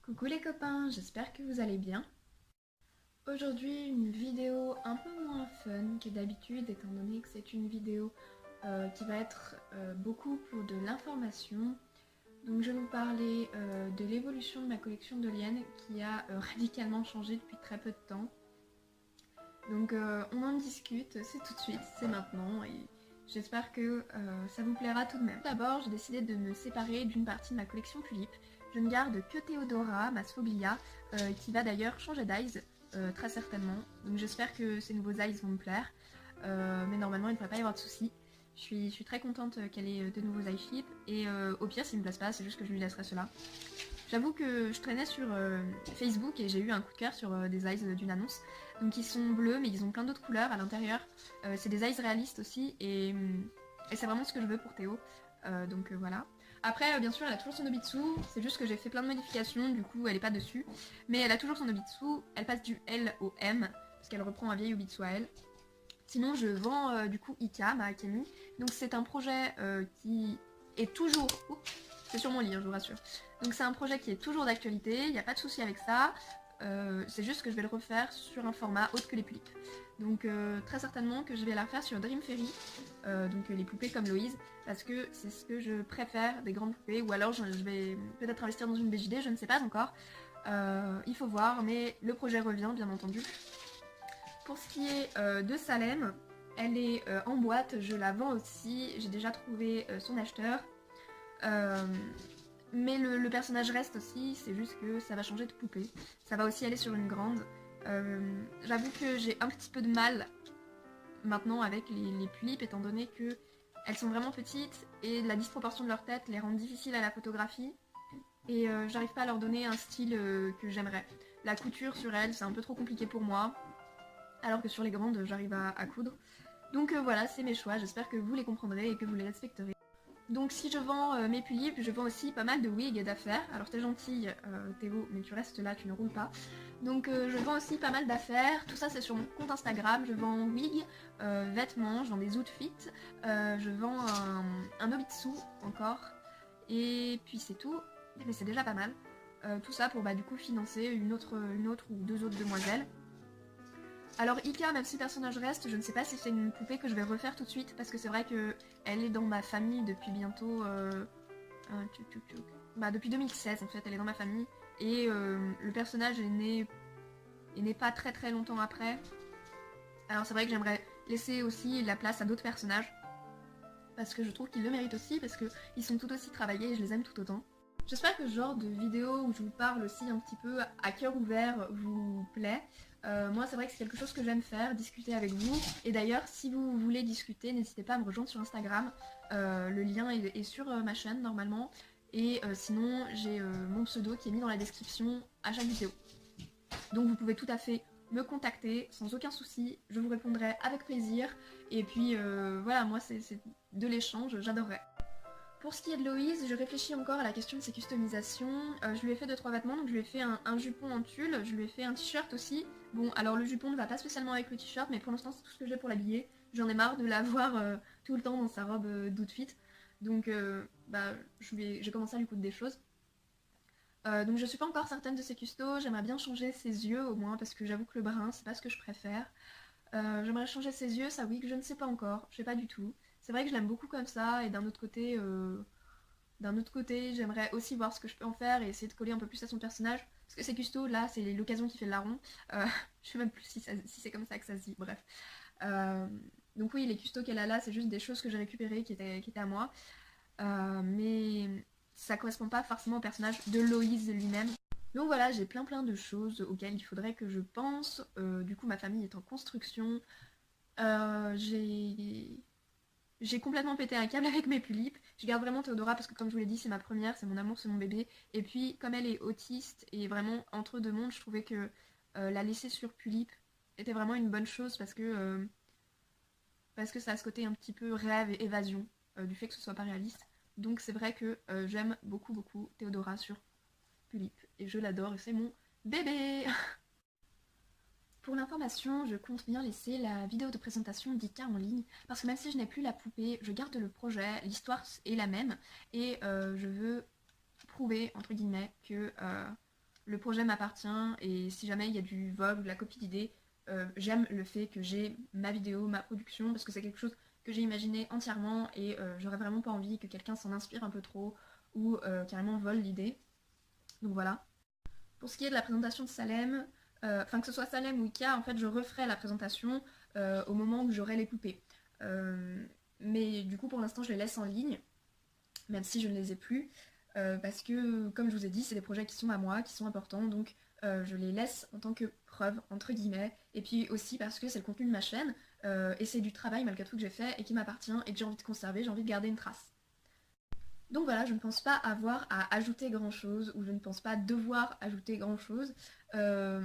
Coucou les copains, j'espère que vous allez bien. Aujourd'hui une vidéo un peu moins fun que d'habitude étant donné que c'est une vidéo qui va être beaucoup pour de l'information. Donc je vais vous parler de l'évolution de ma collection de lianes qui a radicalement changé depuis très peu de temps. Donc on en discute, c'est tout de suite, c'est maintenant et j'espère que ça vous plaira tout de même. D'abord j'ai décidé de me séparer d'une partie de ma collection Tulip. Je ne garde que Théodora, ma Sfoglia, qui va d'ailleurs changer d'eyes, très certainement. Donc j'espère que ces nouveaux eyes vont me plaire. Mais normalement il ne devrait pas y avoir de soucis. Je suis très contente qu'elle ait de nouveaux eye flips. Et au pire s'il ne me place pas, c'est juste que je lui laisserai cela. J'avoue que je traînais sur Facebook et j'ai eu un coup de cœur sur des eyes d'une annonce. Donc ils sont bleus mais ils ont plein d'autres couleurs à l'intérieur. C'est des eyes réalistes aussi et c'est vraiment ce que je veux pour Théo. Donc voilà. Après bien sûr elle a toujours son Nobitsu, c'est juste que j'ai fait plein de modifications, du coup elle est pas dessus. Mais elle a toujours son Nobitsu, elle passe du L au M, parce qu'elle reprend un vieil Nobitsu à elle. Sinon je vends du coup Ika, ma Akemi. Donc c'est un projet qui est toujours... c'est sur mon lit, hein, je vous rassure. Donc c'est un projet qui est toujours d'actualité, il n'y a pas de souci avec ça. C'est juste que je vais le refaire sur un format autre que les Tulip. Donc très certainement que je vais la refaire sur Dream Fairy, donc les poupées comme Loïse, parce que c'est ce que je préfère des grandes poupées, ou alors je vais peut-être investir dans une BJD, je ne sais pas encore. Il faut voir, mais le projet revient bien entendu. Pour ce qui est de Salem, elle est en boîte, je la vends aussi, j'ai déjà trouvé son acheteur. Mais le personnage reste aussi, c'est juste que ça va changer de poupée. Ça va aussi aller sur une grande. J'avoue que j'ai un petit peu de mal maintenant avec les Tulip, étant donné que elles sont vraiment petites et la disproportion de leur tête les rend difficiles à la photographie. Et j'arrive pas à leur donner un style que j'aimerais. La couture sur elles, c'est un peu trop compliqué pour moi. Alors que sur les grandes, j'arrive à coudre. Donc voilà, c'est mes choix, j'espère que vous les comprendrez et que vous les respecterez. Donc si je vends mes Tulip, je vends aussi pas mal de wigs d'affaires. Alors t'es gentille Théo, mais tu restes là, tu ne roules pas. Donc je vends aussi pas mal d'affaires. Tout ça c'est sur mon compte Instagram. Je vends wigs, vêtements, je vends des outfits. Je vends un Nobitsu encore. Et puis c'est tout. Mais c'est déjà pas mal. Tout ça pour du coup financer une autre ou deux autres demoiselles. Alors Ika, même si le personnage reste, je ne sais pas si c'est une poupée que je vais refaire tout de suite, parce que c'est vrai qu'elle est dans ma famille depuis bientôt... depuis 2016 en fait, elle est dans ma famille, et le personnage est né pas très très longtemps après. Alors c'est vrai que j'aimerais laisser aussi la place à d'autres personnages, parce que je trouve qu'ils le méritent aussi, parce qu'ils sont tout aussi travaillés et je les aime tout autant. J'espère que ce genre de vidéo où je vous parle aussi un petit peu à cœur ouvert vous plaît. Moi c'est vrai que c'est quelque chose que j'aime faire, discuter avec vous. Et d'ailleurs si vous voulez discuter, n'hésitez pas à me rejoindre sur Instagram. Le lien est sur ma chaîne normalement. Et sinon j'ai mon pseudo qui est mis dans la description à chaque vidéo. Donc vous pouvez tout à fait me contacter sans aucun souci, je vous répondrai avec plaisir. Et puis voilà, moi c'est de l'échange, j'adorerais. Pour ce qui est de Loïse, je réfléchis encore à la question de ses customisations. Je lui ai fait 2-3 vêtements, donc je lui ai fait un jupon en tulle, je lui ai fait un t-shirt aussi. Bon, alors le jupon ne va pas spécialement avec le t-shirt, mais pour l'instant c'est tout ce que j'ai pour l'habiller. J'en ai marre de la voir tout le temps dans sa robe d'outfit. Donc j'ai commencé à lui coudre des choses. Donc je suis pas encore certaine de ses custos, j'aimerais bien changer ses yeux au moins, parce que j'avoue que le brun c'est pas ce que je préfère. J'aimerais changer ses yeux, ça oui, que je ne sais pas encore, je sais pas du tout. C'est vrai que je l'aime beaucoup comme ça, et d'un autre côté, j'aimerais aussi voir ce que je peux en faire et essayer de coller un peu plus à son personnage. Parce que ces custos, là, c'est l'occasion qui fait le larron. Je sais même plus si c'est comme ça que ça se dit, bref. Donc oui, les custos qu'elle a là, c'est juste des choses que j'ai récupérées qui étaient à moi. Mais ça correspond pas forcément au personnage de Loïse lui-même. Donc voilà, j'ai plein de choses auxquelles il faudrait que je pense. Du coup, ma famille est en construction. J'ai complètement pété un câble avec mes Tulip. Je garde vraiment Théodora parce que comme je vous l'ai dit, c'est ma première, c'est mon amour, c'est mon bébé. Et puis comme elle est autiste et vraiment entre deux mondes, je trouvais que la laisser sur Tulip était vraiment une bonne chose parce que ça a ce côté un petit peu rêve et évasion du fait que ce soit pas réaliste. Donc c'est vrai que j'aime beaucoup Théodora sur Tulip. Et je l'adore et c'est mon bébé. Pour l'information, je compte bien laisser la vidéo de présentation d'Ika en ligne, parce que même si je n'ai plus la poupée, je garde le projet, l'histoire est la même, et je veux prouver, entre guillemets, que le projet m'appartient et si jamais il y a du vol ou de la copie d'idées, j'aime le fait que j'ai ma vidéo, ma production, parce que c'est quelque chose que j'ai imaginé entièrement et j'aurais vraiment pas envie que quelqu'un s'en inspire un peu trop ou carrément vole l'idée. Donc voilà. Pour ce qui est de la présentation de Salem, enfin que ce soit Salem ou Ika, en fait je referai la présentation au moment où j'aurai les poupées. Mais du coup pour l'instant je les laisse en ligne, même si je ne les ai plus, parce que comme je vous ai dit c'est des projets qui sont à moi, qui sont importants, donc je les laisse en tant que preuve, entre guillemets, et puis aussi parce que c'est le contenu de ma chaîne, et c'est du travail malgré tout que j'ai fait et qui m'appartient et que j'ai envie de conserver, j'ai envie de garder une trace. Donc voilà, je ne pense pas avoir à ajouter grand chose, ou je ne pense pas devoir ajouter grand chose. Euh,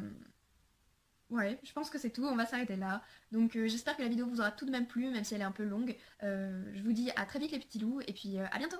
Ouais, je pense que c'est tout, on va s'arrêter là. Donc j'espère que la vidéo vous aura tout de même plu, même si elle est un peu longue. Je vous dis à très vite les petits loups, et puis à bientôt!